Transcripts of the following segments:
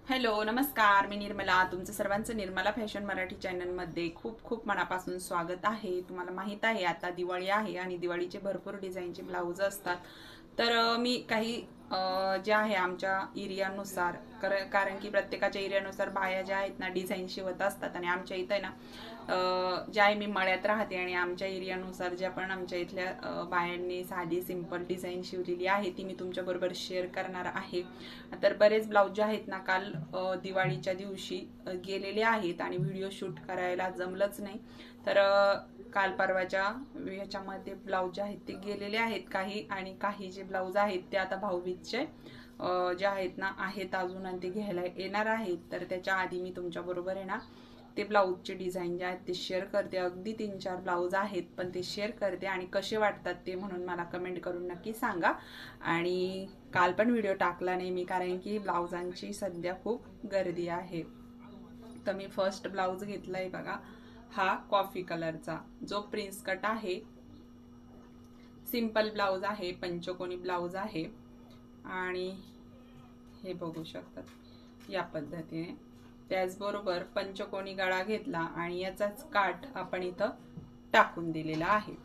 Hello नमस्कार, मी निर्मला. तुमचं सर्वांचं निर्मला फॅशन मराठी चॅनलमध्ये खूप खूप मनापासून स्वागत आहे. तुम्हाला माहीत आहे आता दिवाळी आहे आणि दिवाळीचे भरपूर डिझाईनचे ब्लाऊज असतात. तर मी काही जे आहे आमच्या एरियानुसार कारण की प्रत्येकाच्या एरियानुसार बाया ज्या आहेत ना डिझाईन शिवत असतात आणि आमच्या इथं आहे ना ज्या आहे मी मळ्यात राहते आणि आमच्या एरियानुसार ज्या पण आमच्या इथल्या बायांनी साधी सिंपल डिझाईन शिवलेली आहे ती मी तुमच्याबरोबर शेअर करणार आहे. तर बरेच ब्लाऊज जे आहेत ना काल दिवाळीच्या दिवशी गेलेले आहेत आणि व्हिडिओ शूट करायला जमलंच नाही. तर काल परवाच्या ह्याच्यामध्ये ब्लाऊज जे आहेत ते गेलेले आहेत काही, आणि काही जे ब्लाऊज आहेत ते आता भाऊबीजचे जे आहेत ना आहेत अजून आणि ते घ्यायला येणार आहेत. तर त्याच्या आधी मी तुमच्याबरोबर आहे ना ते ब्लाऊजचे डिझाईन जे आहेत ते शेअर करते. अगदी 3-4 ब्लाऊज आहेत पण ते शेअर करते आणि कसे वाटतात ते म्हणून मला कमेंट करून नक्की सांगा. आणि काल पण व्हिडिओ टाकला नाही मी कारण की ब्लाऊजांची सध्या खूप गर्दी आहे. तर मी फर्स्ट ब्लाऊज घेतलाय बघा, हा कॉफी कलरचा जो प्रिन्स कट आहे. सिंपल ब्लाऊज आहे, पंचकोनी ब्लाऊज आहे आणि हे बघू शकतात या पद्धतीने. त्याचबरोबर पंचकोनी गळा घेतला आणि याचाच काठ आपण इथं टाकून दिलेला आहे.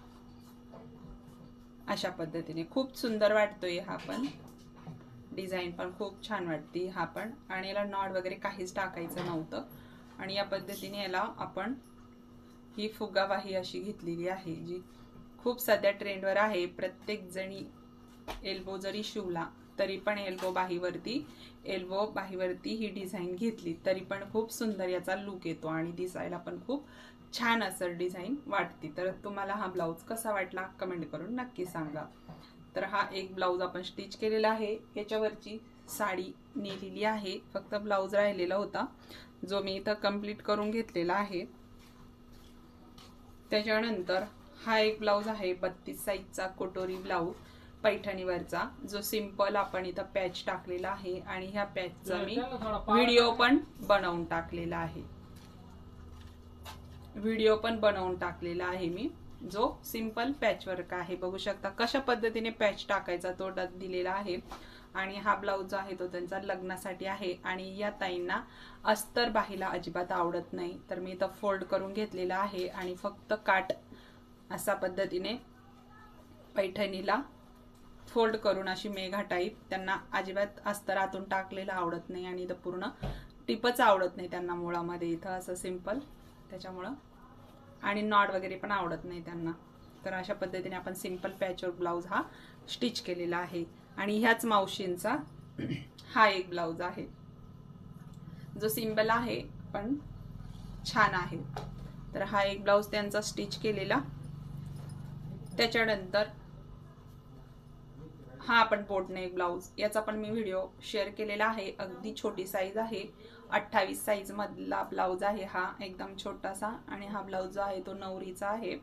अशा पद्धतीने खूप सुंदर वाटतोय हा पण डिझाईन, पण खूप छान वाटते हा पण. आणि याला नॉट वगैरे काहीच टाकायचं नव्हतं. आणि या पद्धतीने याला आपण ही फुगाबाही अशी घेतलेली आहे जी खूप सध्या ट्रेंडवर आहे. प्रत्येक जणी एल्बो जरी शिवला तरी पण एल्बो बाहीवरती ही डिझाईन घेतली तरी पण खूप सुंदर याचा लुक येतो आणि दिसायला पण खूप छान असं डिझाईन वाटते. तर तुम्हाला हा ब्लाऊज कसा वाटला कमेंट करून नक्की सांगा. तर हा एक ब्लाऊज आपण स्टिच केलेला आहे. याच्यावरची साडी नेलेली आहे, फक्त ब्लाऊज राहिलेला होता जो मी इथं कंप्लीट करून घेतलेला आहे. त्याच्यानंतर हा एक ब्लाऊज आहे 32 साईजचा कोटोरी ब्लाऊज पैठणीवरचा, जो सिंपल आपण इथं पॅच टाकलेला आहे आणि ह्या पॅचचा मी व्हिडिओ पण बनवून टाकलेला आहे मी, जो सिंपल पॅच वर्क आहे. बघू शकता कशा पद्धतीने पॅच टाकायचा तो दिलेला आहे. आणि हा ब्लाऊज जो आहे तो त्यांचा लग्नासाठी आहे आणि या ताईंना अस्तर बाहीला अजिबात आवडत नाही, तर मी इथं फोल्ड करून घेतलेला आहे आणि फक्त काठ अशा पद्धतीने पैठणीला फोल्ड करून अशी मेघा टाईप. त्यांना अजिबात अस्तर आतून टाकलेला आवडत नाही आणि इथं पूर्ण टिपच आवडत नाही त्यांना मुळामध्ये, इथं असं सिंपल त्याच्यामुळं. आणि नॉट वगैरे पण आवडत नाही त्यांना. तर अशा पद्धतीने आपण सिंपल पॅचवर ब्लाऊज हा स्टिच केलेला आहे. आणि ह्याच मावशींचा हा एक ब्लाऊज आहे जो सिंपल आहे पण छान आहे. तर हा एक ब्लाऊज त्यांचा स्टिच केलेला. त्याच्यानंतर हा आपण बोटनेक ब्लाऊज, याचा पण मी व्हिडिओ शेअर केलेला आहे. अगदी छोटी साईज आहे, 28 साईज मधला ब्लाऊज आहे हा, एकदम छोटासा. आणि हा ब्लाऊज जो आहे तो नवरीचा आहे,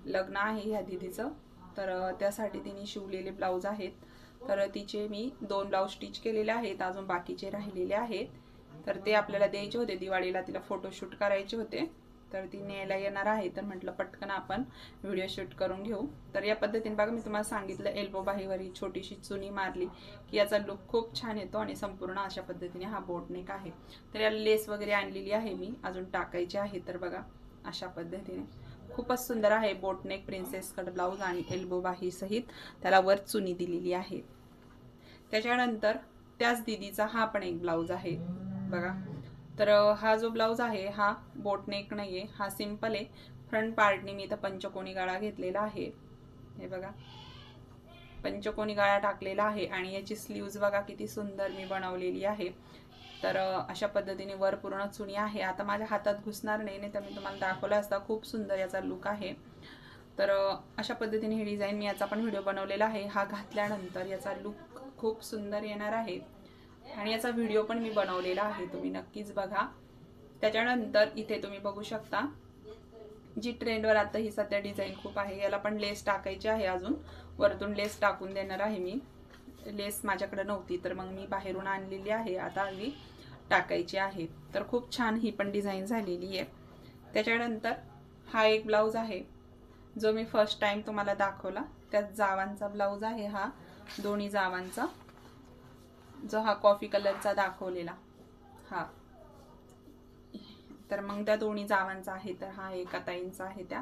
लग्न आहे ह्या दीदीचं, तर त्यासाठी तिने शिवलेले ब्लाऊज आहेत. तर तिचे मी 2 ब्लाऊज स्टिच केलेले आहेत, अजून बाकीचे राहिलेले आहेत. तर ते आपल्याला द्यायचे होते दिवाळीला, तिला फोटोशूट करायचे होते, तर ती न्यायला येणार आहे. तर म्हटलं पटकन आपण व्हिडिओ शूट करून घेऊ. तर या पद्धतीने बघा, मी तुम्हाला सांगितलं एल्बो बाहीवर ही छोटीशी चुनी मारली की याचा लुक खूप छान येतो. आणि संपूर्ण अशा पद्धतीने हा बोटनेक आहे. तर याला लेस वगैरे आणलेली आहे मी, अजून टाकायची आहे. तर बघा अशा पद्धतीने खूपच सुंदर आहे बोटनेक प्रिन्सेस कट ब्लाऊज आणि एल्बो बाही सहित त्याला वर चुनी दिलेली आहे. त्याच्यानंतर त्याच दीदीचा हा पण एक ब्लाऊज आहे बघा. तर हा जो ब्लाऊज आहे हा बोटनेक नाहीये, हा सिंपल आहे. फ्रंट पार्टने मी इथं पंचकोनी गळा घेतलेला आहे. हे बघा पंचकोनी गळा टाकलेला आहे आणि याची स्लीव्ज बघा किती सुंदर मी बनवलेली आहे. तर अशा पद्धतीने वर पूर्ण चुनी आहे. आता माझ्या हातात घुसणार नाही, तर मी तुम्हाला दाखवलं असता. खूप सुंदर याचा लुक आहे. तर अशा पद्धतीने ही डिझाईन मी याचा पण व्हिडिओ बनवलेला आहे. हा घातल्यानंतर याचा लुक खूप सुंदर येणार आहे आणि याचा व्हिडिओ पण मी बनवलेला आहे, तुम्ही नक्कीच बघा. त्याच्यानंतर इथे तुम्ही बघू शकता जी ट्रेंडवर आता ही सध्या डिझाईन खूप आहे, याला पण लेस टाकायची आहे. अजून वरतून लेस टाकून देणार आहे मी. लेस माझ्याकडे नव्हती तर मग मी बाहेरून आणलेली आहे, आता मी टाकायची आहे. तर खूप छान ही पण डिझाईन झालेली आहे. त्याच्यानंतर हा एक ब्लाऊज आहे जो मी फर्स्ट टाइम तुम्हाला दाखवला, त्यात जावांचा ब्लाऊज आहे हा, दोन्ही जावांचा, जो हा कॉफी कलरचा दाखवलेला हा, तर मग त्या दोन्ही जावांचा आहे, तर हा एका ताईंचा आहे, त्या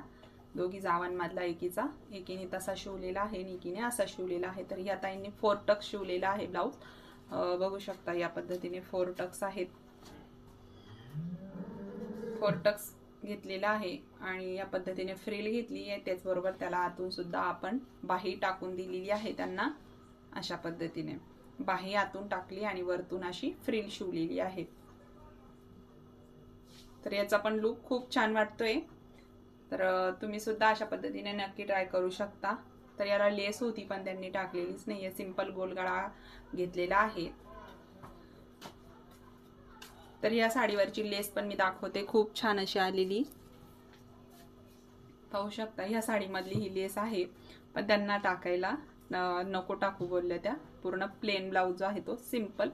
दोघी जावांमधला एकीचा, एकीने तसा शिवलेला आहे आणि एकीने असा शिवलेला आहे. तर या ताईंनी 4 टक्स शिवलेला आहे ब्लाऊज. बघू शकता या पद्धतीने 4 टक्स आहेत. 4 टक्स घेतलेला आहे आणि या पद्धतीने फ्रिल घेतली आहे. त्याचबरोबर त्याला आतून सुद्धा आपण बाही टाकून दिलेली आहे त्यांना. अशा पद्धतीने बाही आतून टाकली आणि वरतून अशी फ्रिल शिवलेली आहे. तर याचा पण लुक खूप छान वाटतोय. तर तुम्ही सुद्धा अशा पद्धतीने नक्की ट्राय करू शकता. तर याला लेस होती पण त्यांनी टाकलेलीच नाहीये, सिंपल गोलगळा घेतलेला आहे. तर या साडीवरची लेस पण मी दाखवते, खूप छान अशी आलेली पाहू शकता. ह्या साडीमधली ही लेस आहे पण त्यांना टाकायला नको टाकू बोलल्या त्या. पूर्ण प्लेन ब्लाऊज जो आहे तो सिंपल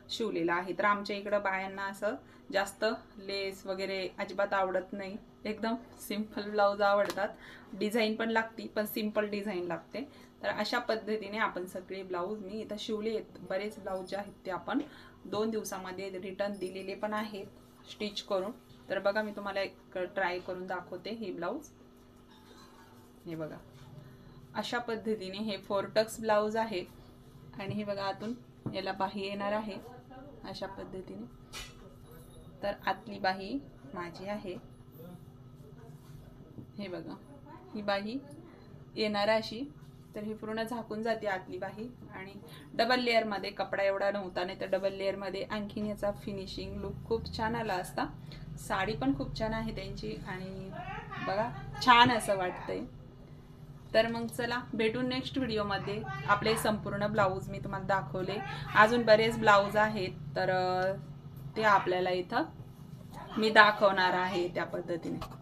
शिवलेला आहे. तर आमच्या इकडं बायांना असं जास्त लेस वगैरे अजिबात आवडत नाही, एकदम सिंपल ब्लाऊज आवडतात. डिझाईन पण लागती पण सिंपल डिझाईन लागते. तर अशा पद्धतीने आपण सगळे ब्लाऊज मी इथं शिवले आहेत. बरेच ब्लाऊज जे आहेत ते आपण 2 दिवसामध्ये रिटर्न दिलेले पण आहेत स्टिच करून. तर बघा मी तुम्हाला एक ट्राय करून दाखवते. हे ब्लाऊज हे बघा, अशा पद्धतीने हे 4 टक्स ब्लाऊज आहे आणि हे बघा आतून याला बाही येणार आहे अशा पद्धतीने. तर आतली बाही माझी आहे, हे बघा ही बाही येणार अशी. तर ही पूर्ण झाकून जाते आतली बाही आणि डबल लेअर मध्ये कपडा एवढा नव्हता, नाही तर डबल लेअर मध्ये आणखीन याचा फिनिशिंग लुक खूप छान आला असता. साडी पण खूप छान आहे त्यांची आणि बघा छान असं वाटतंय. तर मग चला भेटून नेक्स्ट व्हिडिओमध्ये. आपले संपूर्ण ब्लाऊज मी तुम्हाला दाखवले, अजून बरेच ब्लाऊज आहेत तर ते आपल्याला इथं मी दाखवणार आहे त्या पद्धतीने.